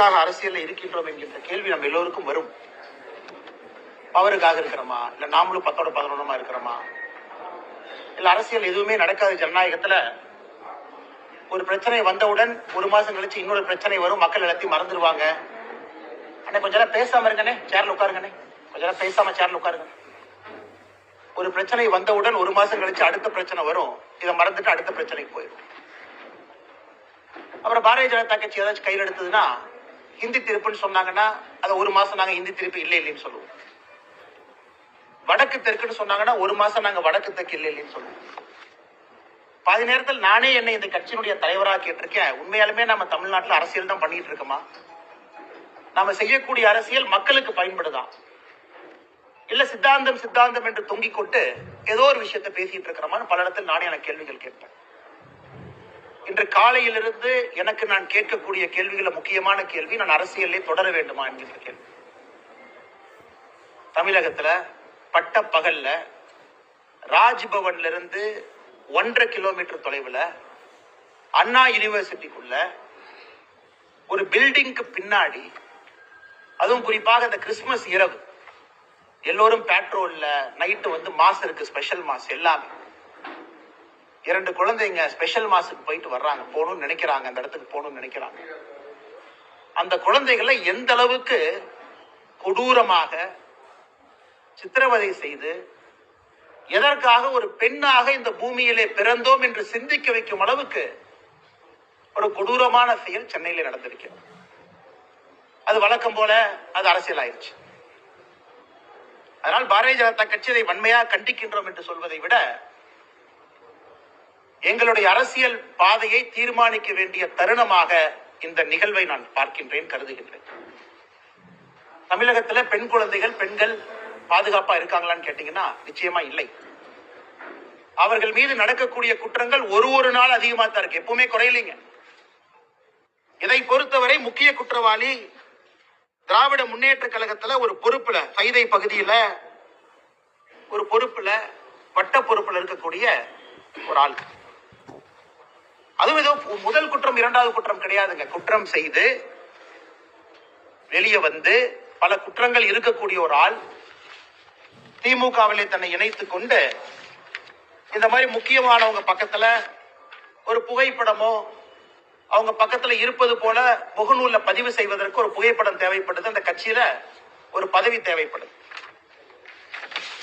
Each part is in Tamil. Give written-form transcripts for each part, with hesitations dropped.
எதற்காக அரசியல்ல இருக்கின்றோம் என்கின்ற கேள்வி நம்ம எல்லோருக்கும் வரும். பவருக்காக இருக்கிறோமா, இல்ல நாமளும் 10-11 இருக்கிறோமா, இல்ல அரசியல் எதுவுமே நடக்காத ஜனநாயகத்துல ஒரு பிரச்சனை வந்தவுடன் ஒரு மாசம் கழிச்சு இன்னொரு பிரச்சனை வரும், மக்கள் எல்லாத்தையும் மறந்துடுவாங்க. அண்ணே கொஞ்ச நேரம் பேசாம இருங்கண்ணே, சேர்ல உட்காருங்கண்ணே, கொஞ்ச நேரம் பேசாம சேர்ல உட்காருங்க. ஒரு பிரச்சனை வந்தவுடன் ஒரு மாசம் கழிச்சு அடுத்த பிரச்சனை வரும், இதை மறந்துட்டு அடுத்த பிரச்சனைக்கு போயிடும். அப்புறம் பாரதிய ஜனதா கட்சி ஏதாச்சும் கையில் எடுத்ததுன்னா ஹிந்தி திருப்புன்னு சொன்னாங்கன்னா அதை ஒரு மாசம் நாங்க ஹிந்தி திருப்பு இல்லைன்னு சொல்லுவோம். வடக்கு தெற்குன்னு சொன்னாங்கன்னா ஒரு மாசம் நாங்க வடக்கு தெற்கு இல்லைன்னு சொல்லுவோம். பாதி நேரத்தில் நானே என்னை இந்த கட்சியினுடைய தலைவராக கேட்டிருக்கேன், உண்மையாலுமே நம்ம தமிழ்நாட்டில் அரசியல் தான் பண்ணிட்டு இருக்கோமா? நாம செய்யக்கூடிய அரசியல் மக்களுக்கு பயன்படுதா, இல்ல சித்தாந்தம் சித்தாந்தம் என்று தொங்கிக் கொண்டு ஏதோ ஒரு விஷயத்தை பேசிட்டு இருக்கிறோமான்னு பல இடத்தில் நானே எனக்கு கேள்விகள் கேட்பேன். இன்று காலையிலிருந்து எனக்கு நான் கேட்கக்கூடிய கேள்விகளை முக்கியமான கேள்வி, நான் அரசியலே தொடர வேண்டுமா என்கின்ற கேள்வி. தமிழகத்துல பட்ட பகல்ல ராஜ்பவன்ல இருந்து 1.5 கிலோமீட்டர் தொலைவுல அண்ணா யூனிவர்சிட்டிக்குள்ள ஒரு பில்டிங்க்கு பின்னாடி, அதுவும் குறிப்பாக இந்த கிறிஸ்துமஸ் இரவு எல்லோரும் பேட்ரோல்ல நைட்டு மாஸ் இருக்கு, ஸ்பெஷல் மாஸ் எல்லாமே. 2 குழந்தைங்க ஸ்பெஷல் மாஸுக்கு போயிட்டு வர்றாங்க, போகணும்னு நினைக்கிறாங்க, அந்த இடத்துக்கு போகணும்னு நினைக்கிறாங்க. அந்த குழந்தைகளை எந்த அளவுக்கு கொடூரமாக சித்திரவதை செய்து எதற்காக ஒரு பெண்ணாக இந்த பூமியிலே பிறந்தோம் என்று சிந்திக்க வைக்கும் அளவுக்கு ஒரு கொடூரமான செயல் சென்னையில நடந்திருக்கிறது. அது வழக்கம் போல அது அரசியல் ஆயிடுச்சு. அதனால் பாரதிய ஜனதா கட்சி இதை வன்மையாக கண்டிக்கின்றோம் என்று சொல்வதை விட எங்களுடைய அரசியல் பாதையை தீர்மானிக்க வேண்டிய தருணமாக இந்த நிகழ்வை நான் பார்க்கின்றேன், கருதுகின்றேன். தமிழகத்துல பெண் குழந்தைகள், பெண்கள் பாதுகாப்பா இருக்காங்களான்னு கேட்டீங்கன்னா நிச்சயமா இல்லை. அவர்கள் மீது நடக்கக்கூடிய குற்றங்கள் ஒரு நாள் அதிகமா தான் இருக்கு, எப்பவுமே குறையலைங்க. இதை பொறுத்தவரை முக்கிய குற்றவாளி திராவிட முன்னேற்ற கழகத்துல ஒரு பொறுப்புல, கைதை பகுதியில ஒரு பொறுப்புல, வட்ட பொறுப்புல இருக்கக்கூடிய ஒரு ஆள். அதுவும் ஏதோ முதல் குற்றம் இரண்டாவது குற்றம் கிடையாதுங்க. குற்றம் செய்து வெளியே வந்து பல குற்றங்கள் இருக்கக்கூடிய ஒரு ஆள் திமுகவிலே தன்னை இணைத்துக் கொண்டு இந்த மாதிரி முக்கியமானவங்க பக்கத்துல ஒரு புகைப்படமோ அவங்க பக்கத்துல இருப்பது போல முகநூல்ல பதிவு செய்வதற்கு ஒரு புகைப்படம் தேவைப்படுது, அந்த கட்சியில ஒரு பதவி தேவைப்படுது.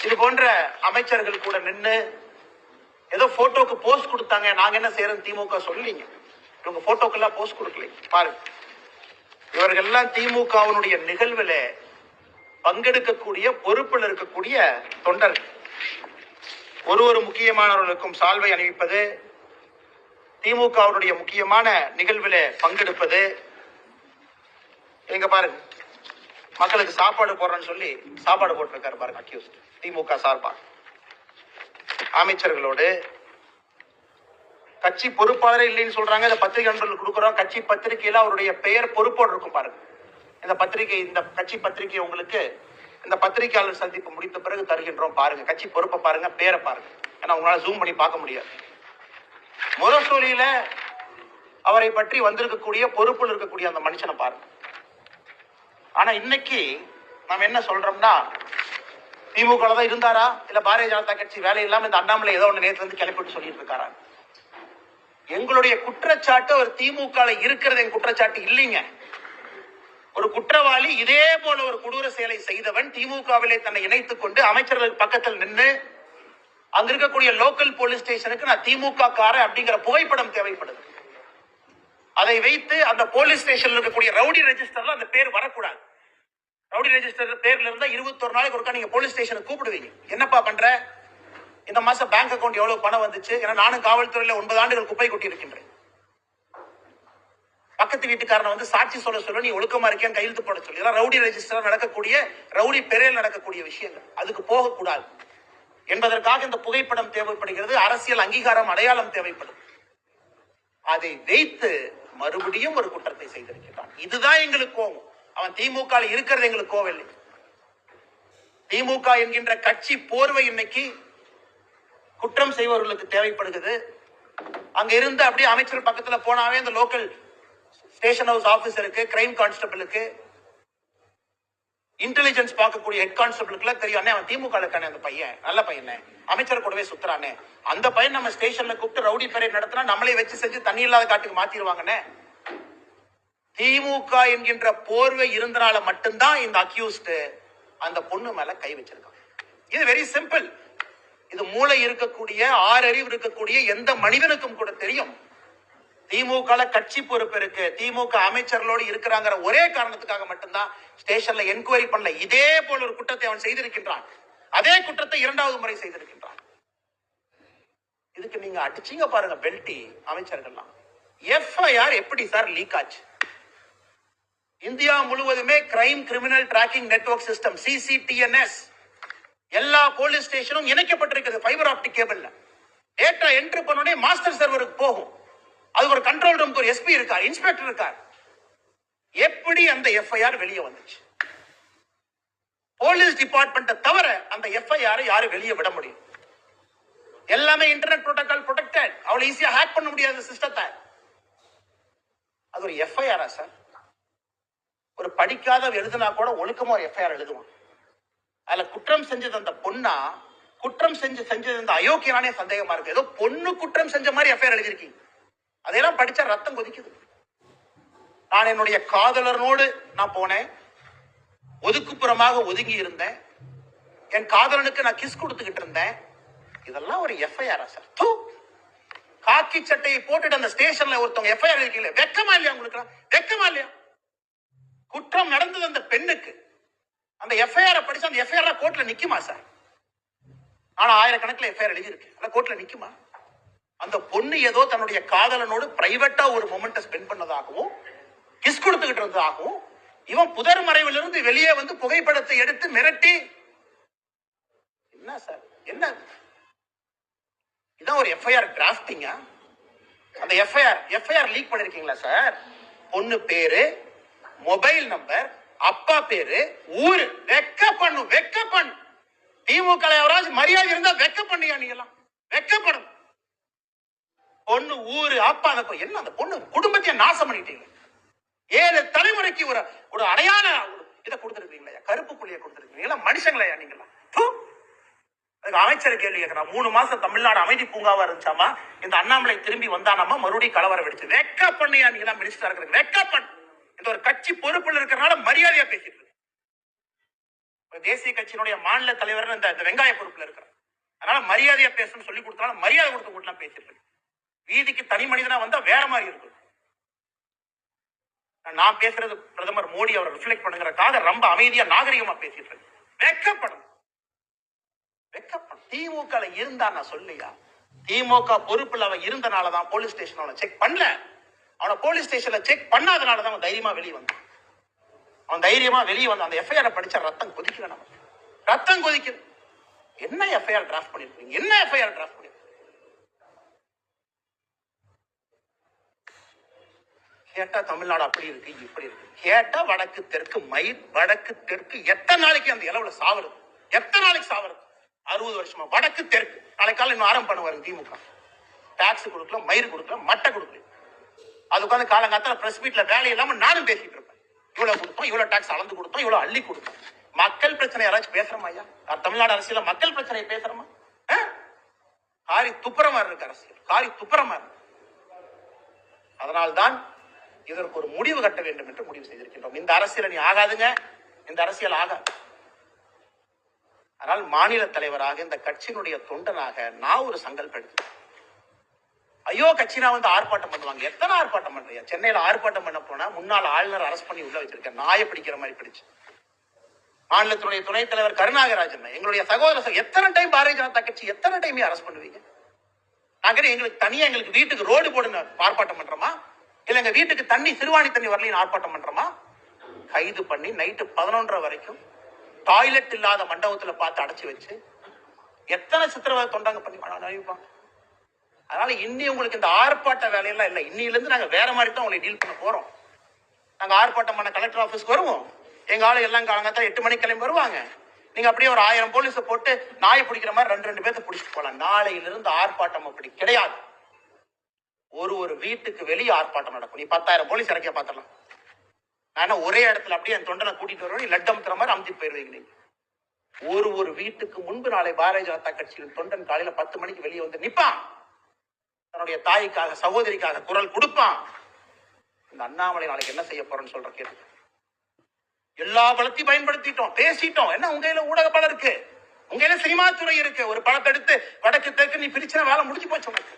இது போன்ற அமைச்சர்கள் கூட நின்று ஏதோ போட்டோக்கு போஸ்ட் கொடுத்தாங்க, நாங்க என்ன செய்யறோம் திமுக சொல்லீங்க. இவங்க போட்டோக்கெல்லாம் போஸ்ட் கொடுக்கல. பாருங்க, இவர்கள் எல்லாம் திமுகவினுடைய நிகழ்வுல பங்கெடுக்கக்கூடிய பொறுப்பில் இருக்கக்கூடிய தொண்டர்கள். ஒரு முக்கியமானவர்களுக்கும் சால்வை அணிவிப்பது, திமுகவுடைய முக்கியமான நிகழ்வுல பங்கெடுப்பது. எங்க பாருங்க, மக்களுக்கு சாப்பாடு போடுறேன்னு சொல்லி சாப்பாடு போட்டிருக்காரு பாருங்க அக்யூஸ்ட், திமுக சார்பா அமைச்சர்களோடு. கட்சி பொறுப்பாளரே இல்லைன்னு சொல்றாங்க, இந்த பத்திரிகை நண்பர்கள் கொடுக்குறோம். கட்சி பத்திரிகையில அவருடைய பெயர் பொறுப்போடு இருக்கும் பாருங்க. இந்த பத்திரிகை, இந்த கட்சி பத்திரிகை உங்களுக்கு இந்த பத்திரிகையாளர் சந்திப்பு முடித்த பிறகு தருகின்றோம் பாருங்க. கட்சி பொறுப்பை பாருங்க, பேரை பாருங்க. ஏன்னா உங்களால ஜூம் பண்ணி பார்க்க முடியாது. முரசொலியில அவரை பற்றி வந்திருக்கக்கூடிய பொறுப்பில் இருக்கக்கூடிய அந்த மனுஷனை பாருங்க. ஆனா இன்னைக்கு நாம் என்ன சொல்றோம்னா, திமுக தான் இருந்தாரா, இல்ல பாரதிய ஜனதா கட்சி வேலை இல்லாம இந்த அண்ணாமலை ஏதோ ஒண்ணு நேற்று வந்து கிளப்பிட்டு சொல்லிட்டு இருக்காரா? எங்களுடைய குற்றச்சாட்டு அவர் திமுக இருக்கிறது என் குற்றச்சாட்டு இல்லைங்க. ஒரு குற்றவாளி இதே போல ஒரு கொடூர செயலை செய்தவன் திமுகவிலே தன்னை இணைத்துக் கொண்டு அமைச்சர்கள் பக்கத்தில் நின்று அங்க இருக்கக்கூடிய லோக்கல் போலீஸ் ஸ்டேஷனுக்கு நான் திமுக காரன் அப்படிங்கிற புகைப்படம் தேவைப்படுது. அதை வைத்து அந்த போலீஸ் ஸ்டேஷன்ல இருக்கக்கூடிய ரவுடி ரெஜிஸ்டர்ல அந்த பேர் வரக்கூடாது. ரவுடி ரெஜிஸ்டர் பேர்ல இருந்தா 21 நாளைக்கு ஒருக்கா நீங்க போலீஸ் ஸ்டேஷனுக்கு கூப்பிடுவீங்க. என்னப்பா பண்ற, இந்த மாசம் பேங்க் அக்கௌண்ட் எவ்வளவு பணம் வந்துச்சு, ஏன்னா நானும் காவல்துறையில 9 ஆண்டுகள் குப்பை கொட்டி இருக்கின்றேன். பக்கத்து வீட்டுக்காரனை வந்து சாட்சி சொல்ல நீ ஒழுக்கமா இருக்கேன்னு கையெழுத்து போட சொல்லி, ரவுடி ரெஜிஸ்டர் நடக்கக்கூடிய, ரவுடி பெயரில் நடக்கக்கூடிய விஷயங்கள், அதுக்கு போகக்கூடாது என்பதற்காக இந்த புகைப்படம் தேவைப்படுகிறது. அரசியல் அங்கீகாரம், அடையாளம் தேவைப்படும். அதை வைத்து மறுபடியும் ஒரு குற்றத்தை செய்திருக்கிறான். இதுதான் எங்களுக்கு கோபம். அவன் திமுக இருக்கிறது எங்களுக்கு கோவம் இல்லை. திமுக என்கின்ற கட்சி போர்வை இன்னைக்கு குற்றம் செய்வர்களுக்கு தேவைப்படுகிறது. அங்க இருந்து அப்படியே அமைச்சர் பக்கத்துல போனாவே அந்த லோக்கல் ஸ்டேஷன் ஹவுஸ் ஆபீசருக்கு, கிரைம் கான்ஸ்டபிளுக்கு, இன்டெலிஜென்ஸ் பார்க்கக்கூடிய ஹெட் கான்ஸ்டபிளுக்கு தெரியும், அண்ணே அவன் திமுக இருக்கானே, அந்த பையன் நல்ல பையனே, அமைச்சர் கூடவே சுத்துறானே, அந்த பையன் நம்ம ஸ்டேஷன்ல கூப்பிட்டு ரவுடி பரேட் நடத்தினா நம்மளே வச்சு செஞ்சு தண்ணி இல்லாத காட்டுக்கு மாத்திடுவாங்கண்ணே. திமுக என்கின்ற போர்வை இருந்தனால மட்டும்தான் இந்த அக்யூஸ்ட் அந்த பொண்ணு மேல கை வச்சிருக்காங்க. இது வெரி சிம்பிள். இது மூளை இருக்கக்கூடிய, ஆறறிவு இருக்கக்கூடிய எந்த மனிதனுக்கும் கூட தெரியும். திமுக கட்சி பொறுப்பு இருக்கு, திமுக அமைச்சர்களோடு இருக்கிறாங்கிற ஒரே காரணத்துக்காக மட்டும்தான் ஸ்டேஷன்ல என்கொயரி பண்ணல. இதே போல ஒரு குற்றத்தை அவன் செய்திருக்கின்றான். அதே குற்றத்தை இரண்டாவது முறை செய்திருக்கின்றான். இதுக்கு நீங்க அடிச்சீங்க பாருங்க பெல்டி அமைச்சர்கள்லாம். எஃப்ஐஆர் எப்படி சார் லீக் ஆச்சு? இந்தியா முழுவதுமே crime criminal tracking network system CCTNS எல்லா போலீஸ் ஸ்டேஷனும் இணைக்கப்பட்டிருக்கிறது ஃபைபர் ஆப்டிக் கேபிள்ல. டேட்டா என்ட்ரி பண்ணோடனே மாஸ்டர் சர்வருக்கு போகும். அது ஒரு கண்ட்ரோல் ரூமுக்கு ஒரு எஸ்பி இருக்கார், இன்ஸ்பெக்டர் இருக்கார். எப்படி அந்த எஃப்ஐஆர் வெளியே வந்துச்சு? போலீஸ் டிபார்ட்மெண்ட் தவிர அந்த எஃப்ஐஆர் யாரு வெளியே விட முடியும்? எல்லாமே இன்டர்நெட் புரோட்டோகால் ப்ரொடெக்டட். அவ்வளவு ஈஸியா ஹேக் பண்ண முடியாத சிஸ்டத்தை. அது ஒரு எஃப்ஐஆரா சார்? ஒரு படிக்காத எழுதுனா கூட ஒழுக்கமா ஒரு எஃப்ஐஆர் எழுதுவான். அதுல குற்றம் செஞ்சது அந்த பொண்ணா, குற்றம் செஞ்சது அந்த அயோக்கியனானே சந்தேகமா இருக்கு. ஏதோ பொண்ணு குற்றம் செஞ்ச மாதிரி எஃப்ஐஆர் எழுதிருக்கீங்க. அதையெல்லாம் படிச்சா ரத்தம் கொதிக்குது. நான் என்னுடைய காதலனோடு நான் போனேன், ஒதுக்குப்புறமாக ஒதுங்கி இருந்தேன், என் காதலனுக்கு நான் கிஸ் கொடுத்துக்கிட்டு இருந்தேன். இதெல்லாம் ஒரு எஃப்ஐஆரா சார்? காக்கி சட்டையை போட்டுட்டு அந்த ஸ்டேஷன்ல ஒருத்தவங்க எஃப்ஐஆர் இருக்கீங்களே, வெக்கமா இல்லையா உங்களுக்கு? வெக்கமா இல்லையா? குற்றம் நடந்தது அந்த பெண்ணுக்கு. அந்த எஃப்ஐஆர் படிச்சு அந்த எஃப்ஐஆர் கோர்ட்ல நிக்குமா சார்? ஆனா ஆயிரக்கணக்கில் எஃப்ஐஆர் எழுதி இருக்கு, அந்த கோர்ட்ல நிக்குமா? அந்த பொண்ணு ஏதோ தன்னுடைய காதலனோடு பிரைவேட்டா ஒரு மொமெண்ட்டை ஸ்பெண்ட் பண்ணதாகவும் கிஸ் கொடுத்துக்கிட்டு இருந்ததாகவும், இவன் புதர் மறைவிலிருந்து வெளியே வந்து புகைப்படத்தை எடுத்து மிரட்டி, என்ன சார் என்ன இதான் ஒரு எஃப்ஐஆர் டிராஃப்டிங்கா? அந்த எஃப்ஐஆர் லீக் பண்ணிருக்கீங்களா சார்? பொண்ணு பேரு, மொபைல் நம்பர், அப்பா பேரு, ஊரு. வெக்க பண்ணு. திமுக எவராஜ் மரியாதை இருந்தா வெக்க பண்ணியா? நீங்க எல்லாம் வெக்கப்படும். பொண்ணு, ஊரு, அப்பா, அந்த என்ன அந்த பொண்ணு குடும்பத்தையே நாசம் பண்ணிட்டீங்க. 7 தலைமுறைக்கு ஒரு அடையாள இதை கொடுத்துருக்கீங்களா? கருப்பு புள்ளியை கொடுத்துருக்கீங்களா? மனுஷங்களையா நீங்களா? அமைச்சர் கேள்வி கேட்கிறான். 3 மாசம் தமிழ்நாடு அமைதி பூங்காவா இருந்துச்சாமா, இந்த அண்ணாமலை திரும்பி வந்தானாமா, மறுபடியும் கலவரம் வெடிச்சு. வெக்க பண்ணியா நீங்க எல்லாம் மினிஸ்டரா இருக்கிறீங்க? வெக்க பண்ணு. இந்த ஒரு கட்சி பொறுப்புல இருக்கிறனால மரியாதையா பேசிட்டு இருக்கு. தேசிய கட்சியினுடைய மாநில தலைவர் இந்த வெங்காய பொறுப்புல இருக்கிறார். அதனால மரியாதையா பேசணும்னு சொல்லி கொடுத்தனால மரியாதை கொடுத்து கூட்டலாம் பேசிட்டு இருக்கு. வீதிக்கு தனி மனிதனா வந்தா வேற மாதிரி இருக்கு. நான் பேசுறது பிரதமர் மோடி அவர் ரிஃப்ளெக்ட் பண்ணுங்கிறதுக்காக ரொம்ப அமைதியா நாகரிகமா பேசிட்டு இருக்கு. வெக்கப்படும். திமுக இருந்தா நான் சொல்லியா? திமுக பொறுப்புல அவன் இருந்தனாலதான் போலீஸ் ஸ்டேஷன் அவனை செக் பண்ணல. அவனை போலீஸ் ஸ்டேஷன்ல செக் பண்ணாதனாலதான் அவன் தைரியமா வெளியே வந்தான். அந்த எஃப்ஐஆர் படிச்சா ரத்தம் கொதிக்கல. நம்ம ரத்தம் கொதிக்குது. என்ன எஃப்ஐஆர் டிராஃப்ட் பண்ணிருக்கீங்க? என்ன எஃப்ஐஆர் டிராஃப்ட் பண்ணிருக்கீங்க? கேட்டா தமிழ்நாடு அப்படி இருக்கு, இப்படி இருக்கு. கேட்டா வடக்கு தெற்கு மயில், வடக்கு தெற்கு எத்தனை நாளைக்கு அந்த இளவுல சாவறது? எத்தனை நாளைக்கு சாவறது? 60 வருஷமா வடக்கு தெற்கு. நாளைக்கு காலம் இன்னும் ஆரம்பம் பண்ணுவாரு திமுக. டாக்ஸ் கொடுக்கல, மயிர் கொடுக்கல, மட்டை கொடுக்கல. அது உட்காந்து காலங்காத்தால பிரஸ் மீட்ல வேலை இல்லாம நானும் பேசிட்டு இருப்பேன். இவ்வளவு கொடுத்தோம், இவ்வளவு டாக்ஸ் அளந்து கொடுத்தோம், இவ்வளவு அள்ளி கொடுத்தோம். மக்கள் பிரச்சனை யாராச்சும் பேசுறோமா ஐயா? தமிழ்நாடு அரசியல மக்கள் பிரச்சனையை பேசுறோமா? காரி துப்புரமா இருக்கு அரசியல், காரி துப்புரமா இருக்கு. அதனால்தான் இதற்கு ஒரு முடிவு கட்ட வேண்டும் என்று முடிவு செய்திருக்கின்றோம். இந்த அரசியல் நீ ஆகாதுங்க, இந்த அரசியல் ஆகாது. ஆனால் மாநில தலைவராக, இந்த கட்சியினுடைய தொண்டனாக நான் ஒரு சங்கல்பம் எடுத்தேன். ஐயோ கட்சினா வந்து ஆர்ப்பாட்டம் பண்ணுவாங்க. எத்தனை ஆர்ப்பாட்டம் பண்றியா? சென்னையில ஆர்ப்பாட்டம் பண்ண போனா முன்னாள் ஆளுநர் அரெஸ்ட் பண்ணி உள்ள வச்சிருக்கேன். நாயை பிடிக்கிற மாதிரி பிடிச்சு. மாநிலத்தினுடைய துணைத் தலைவர் கருணாகராஜன், எங்களுடைய சகோதரர், எத்தனை டைம் பாரதிய ஜனதா கட்சி எத்தனை டைம் அரெஸ்ட் பண்ணுவீங்க? நாங்க எங்களுக்கு தனியா எங்களுக்கு வீட்டுக்கு ரோடு போடுங்க ஆர்ப்பாட்டம் பண்றோமா? இல்ல எங்க வீட்டுக்கு தண்ணி, சிறுவாணி தண்ணி வரலைன்னு ஆர்ப்பாட்டம் பண்றோமா? கைது பண்ணி நைட்டு 11:30 வரைக்கும் டாய்லெட் இல்லாத மண்டபத்துல பார்த்து அடைச்சு வச்சு எத்தனை சித்திரவதை தொண்டாங்க பண்ணி அறிவிப்பாங்க. அதனால இன்னி உங்களுக்கு இந்த ஆர்ப்பாட்ட வேலையெல்லாம் இல்லை. இன்னில இருந்து நாங்க வேற மாதிரி தான் உங்களை டீல் பண்ண போறோம். நாங்க ஆர்ப்பாட்டம் பண்ண கலெக்டர் ஆபீஸ்க்கு வருவோம். எங்க ஆளு எல்லாம் காலங்காத்தால 8 மணிக்கு கிளம்பி வருவாங்க. நீங்க அப்படியே ஒரு 1000 போலீஸை போட்டு நாயை பிடிக்கிற மாதிரி 2 பேர்த்த பிடிச்சிட்டு போலாம். நாளையிலிருந்து ஆர்ப்பாட்டம் அப்படி கிடையாது. ஒரு வீட்டுக்கு வெளியே ஆர்ப்பாட்டம் நடக்கும். நீ 10,000 போலீஸ் இறக்கிய பாத்திரலாம். நான் ஒரே இடத்துல அப்படியே என் தொண்டனை கூட்டிட்டு வருவேன், லட்டம் தர மாதிரி அமுத்திட்டு போயிருவீங்க. நீங்க ஒரு வீட்டுக்கு முன்பு நாளை பாரதிய ஜனதா கட்சியின் தொண்டன் காலையில 10 மணிக்கு வெளியே வந்து நிப்பான். தன்னுடைய தாய்க்காக சகோதரிக்காக குரல் கொடுப்பான். இந்த அண்ணாமலை நாளைக்கு என்ன செய்ய போறேன்னு சொல்ற கேட்டு எல்லா பலத்தையும் பயன்படுத்திட்டோம், பேசிட்டோம். என்ன உங்க கையில ஊடக பலம் இருக்கு, உங்க கையில சினிமா துறை இருக்கு. ஒரு படத்தை எடுத்து வடக்கு தெற்கு நீ பிரிச்சுன வேலை முடிஞ்சு போச்சு. உனக்கு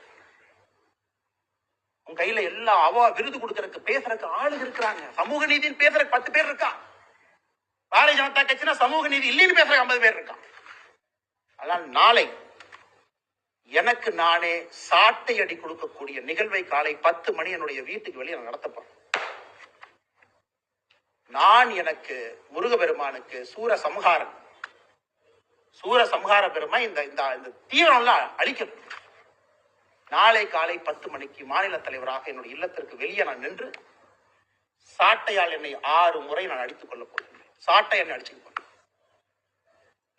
உங்க கையில எல்லா விருது கொடுக்கறதுக்கு பேசுறதுக்கு ஆளுங்க இருக்கிறாங்க. சமூக நீதினு பேசுறதுக்கு 10 பேர் இருக்கா. பாரதிய ஜனதா கட்சினா சமூக நீதி இல்லைன்னு பேசுறதுக்கு 50 பேர் இருக்கான். அதனால் நாளை எனக்கு நானே சாட்டை அடி கொடுக்கக்கூடிய நிகழ்வை காலை 10 மணி என்னுடைய வீட்டுக்கு வெளியே நடத்தப்படும். நான் எனக்கு முருகபெருமானுக்கு சூர சம்ஹார பெருமை இந்த தீவிரம்லாம் அழிக்கணும். நாளை காலை 10 மணிக்கு மாநில தலைவராக என்னுடைய இல்லத்திற்கு வெளியே நான் நின்று சாட்டையால் என்னை 6 முறை நான் அடித்துக் கொள்ளப் போகிறேன். சாட்டை என்னை அடிச்சுக்க போறேன்.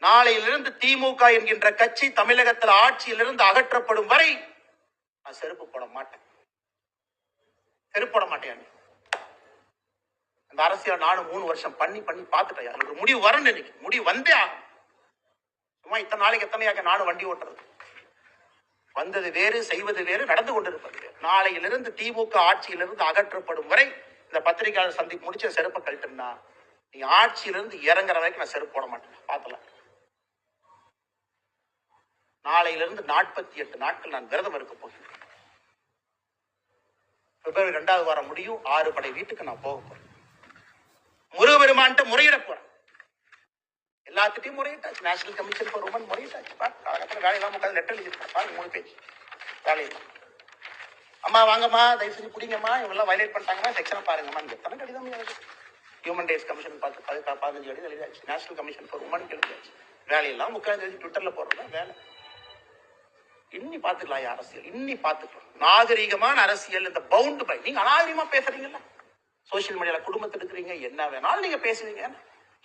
நாளையிலிருந்து திமுக என்கின்ற கட்சி தமிழகத்தில் ஆட்சியிலிருந்து அகற்றப்படும் வரை நான் செருப்பு போட மாட்டேன். அந்த அரசியல் நானும் 3 வருஷம் பண்ணி பார்த்துட்டேன். ஒரு முடிவு வரணும். இன்னைக்கு முடிவு வந்தே ஆகும். சும்மா இத்தனை நாளைக்கு எத்தனையாக நானும் வண்டி ஓட்டுறது. வந்தது வேறு, செய்வது வேறு, நடந்து கொண்டிருப்பது வேறு. நாளையிலிருந்து திமுக ஆட்சியிலிருந்து அகற்றப்படும் வரை இந்த பத்திரிகையாளர் சந்திப்பு முடிச்ச செருப்பை கழட்டுனா நீ ஆட்சியிலிருந்து இறங்குற வரைக்கும் நான் செருப்பு போட மாட்டேன். பார்த்தலாம். நாளையிலிருந்து 48 நாட்கள் நான் விரதம் இருக்க போகிறேன். பிப்ரவரி 2வது வாரம் முடியும். 6 படை வீட்டுக்கு நான் போக போறேன். முருகபெருமான்ட்ட முறையிட போறேன். எல்லாத்திட்டையும் முறையிட்டாச்சு. நேஷனல் கமிஷன் ஃபார் உமன் முறையிட்டாச்சு. காலகட்டத்தில் வேலையெல்லாம் உட்காந்து லெட்டர் எழுதிருக்கேன். பாருங்க 3 பேஜ் வேலையெல்லாம். அம்மா வாங்கம்மா, தயவு செஞ்சு குடிங்கம்மா, இவங்கெல்லாம் வயலேட் பண்ணிட்டாங்கன்னா செக்ஷனை பாருங்கம்மா. எத்தனை கடிதம் ஹியூமன் ரைட்ஸ் கமிஷன் பார்த்து 15 கடிதம் எழுதியாச்சு. நேஷனல் கமிஷன் ஃபார் உமன் எழுதியாச்சு. வேலையெல்லாம் உட்காந்து எழுதி ட்விட்டர்ல போடுறதா வேலை. இன்னி பாத்துக்கலாம். அரசியல் இன்னி பாத்துக்கலாம். நாகரீகமான அரசியல். இந்த பவுண்ட் பை நீங்க அநாகரிகமா பேசுறீங்கல்ல, சோசியல் மீடியால குடும்பத்தை எடுக்கிறீங்க, என்ன வேணாலும் நீங்க பேசுவீங்க.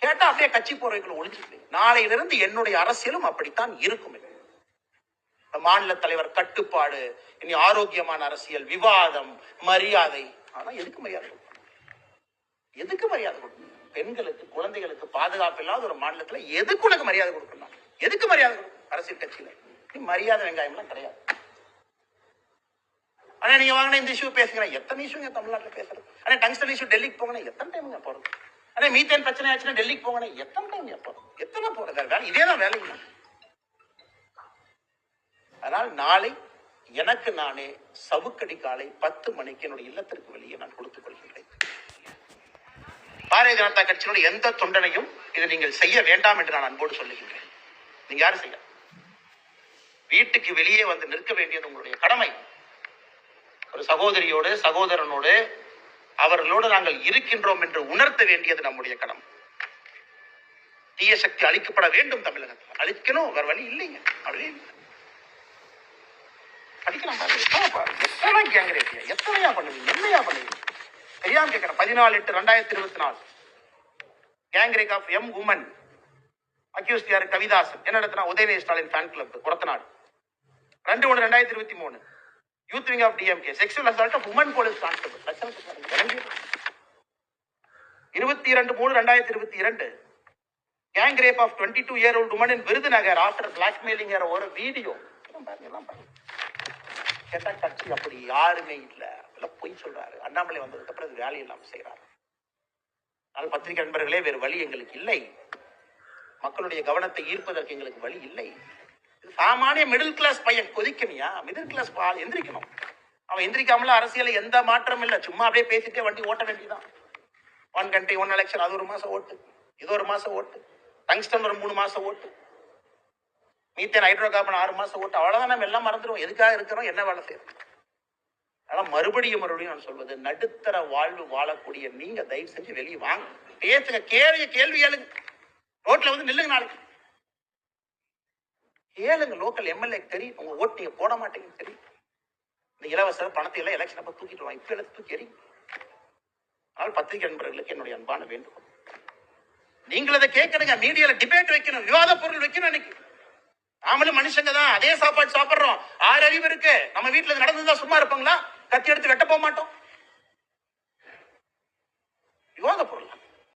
கேட்டா அப்படியே கட்சி போறவைகளை ஒழிச்சுக்கிறீங்க. நாளையிலிருந்து என்னுடைய அரசியலும் அப்படித்தான் இருக்கும். மாநில தலைவர் கட்டுப்பாடு, இனி ஆரோக்கியமான அரசியல், விவாதம், மரியாதை. ஆனா எதுக்கு மரியாதை கொடுக்கணும்? பெண்களுக்கு, குழந்தைகளுக்கு பாதுகாப்பு இல்லாத ஒரு மாநிலத்துல எதுக்கு உனக்கு மரியாதை கொடுக்கணும்? எதுக்கு மரியாதை கொடுக்கணும்? அரசியல் கட்சியில மரியாதை வெங்காயம்லாம் கிடையாது. ஆனா நீங்க வாங்கின இந்த இஷ்யூ பேசுகிறேன். எத்தனை இஷ்யூங்க தமிழ்நாட்டில் பேசுறது? ஆனா டங்ஸ்டன் இஷ்யூ டெல்லிக்கு போகணும். எத்தனை டைம் போறது? ஆனா மீத்தேன் பிரச்சனை ஆச்சுன்னா டெல்லிக்கு போகணும். எத்தனை டைம் போறது? எத்தனை போறது? வேலை இதேதான் வேலைங்க. அதனால் நாளை எனக்கு நானே சவுக்கடி காலை 10 மணிக்கு என்னுடைய இல்லத்திற்கு வெளியே நான் கொடுத்துக் கொள்கின்றேன். பாரதிய ஜனதா கட்சியினுடைய எந்த தொண்டனையும் இதை நீங்கள் செய்ய வேண்டாம் என்று நான் அன்போடு சொல்லுகின்றேன். நீங்க யாரும் செய்ய வீட்டுக்கு வெளியே வந்து நிற்க வேண்டியது உங்களுடைய கடமை. ஒரு சகோதரியோடு, சகோதரனோடு, அவர்களோடு நாங்கள் இருக்கின்றோம் என்று உணர்த்த வேண்டியது நம்முடைய கடமை. தீய சக்தி அழிக்கப்பட வேண்டும். தமிழகத்தில் அழிக்கணும். வேற வழி இல்லைங்க. அழிக்கலாம். எத்தனை கேங் ரேப்பியா, எத்தனையா பண்ணுவீங்க, என்னையா பண்ணுவீங்க தெரியாம கேட்கிறேன். 14/8/2024 கேங் ரேப் ஆஃப் எம் உமன் அக்யூஸ்ட் யாரு? கவிதாசன். என்ன நடத்தினா? Udhayanidhi Stalin fan club Kodathanadu. 2/1/2023 youth wing of DMK sexual assault of woman police constable. 22/3/2022 gang rape of 22-year-old woman in Virudhunagar after blackmailing ஒரு வீடியோ. கேட்டா கட்சி அப்படி யாருமே இல்ல, பொய் சொல்றாரு. அண்ணாமலை வந்ததுக்கு அப்புறம் வேலை இல்லாம செய்யறாரு. ஆனால் பத்திரிகை நண்பர்களே, வேறு வழி எங்களுக்கு இல்லை. மக்களுடைய கவனத்தை ஈர்ப்பதற்கு எங்களுக்கு வழி இல்லை. சாமானிய மிடில் கிளாஸ் பையன் கொதிக்கணியா? மிடில் கிளாஸ் ஆள் எந்திரிக்கணும். அவன் எந்திரிக்காமல அரசியல எந்த மாற்றம் இல்லை. சும்மா அப்படியே பேசிட்டே வண்டி ஓட்ட வேண்டியதான். 1 country 1 election, அது 1 மாசம் ஓட்டு, இது 1 மாசம் ஓட்டு, டங்ஸ்டன் ஒரு 3 மாசம் ஓட்டு, மீத்தேன் ஹைட்ரோ கார்பன் 6 மாசம் ஓட்டு. அவ்வளவுதான். நம்ம எல்லாம் மறந்துடுவோம். எதுக்காக இருக்கிறோம், என்ன வேலை செய்யறோம். அதனால மறுபடியும் நான் சொல்வது, நடுத்தர வாழ்வு வாழக்கூடிய நீங்க தயவு செஞ்சு வெளியே வாங்க, பேசுங்க, கேள்வி கேளுங்க. ரோட்ல வந்து நில்லுங்க, நாளைக்கு கேளுங்க. லோக்கல் எம்எல்ஏ தெரியும் உங்க ஓட்டு நீங்க போட மாட்டீங்க தெரியும். இந்த இலவச பணத்தை எல்லாம் எலெக்ஷன் அப்ப தூக்கிட்டு வாங்க, இப்ப எல்லாம் தூக்கி எறி. ஆனால் பத்திரிகை நண்பர்களுக்கு என்னுடைய அன்பான வேண்டுகோள், நீங்கள் அதை கேட்கணுங்க. மீடியால டிபேட் வைக்கணும், விவாத பொருள் வைக்கணும். அன்னைக்கு நாமளும் மனுஷங்க தான், அதே சாப்பாடு சாப்பிடுறோம். 6 அறிவு இருக்கு. நம்ம வீட்டுல நடந்துதான் சும்மா இருப்பாங்களா? கத்தி எடுத்து வெட்ட போக மாட்டோம். விவாத பொருள்.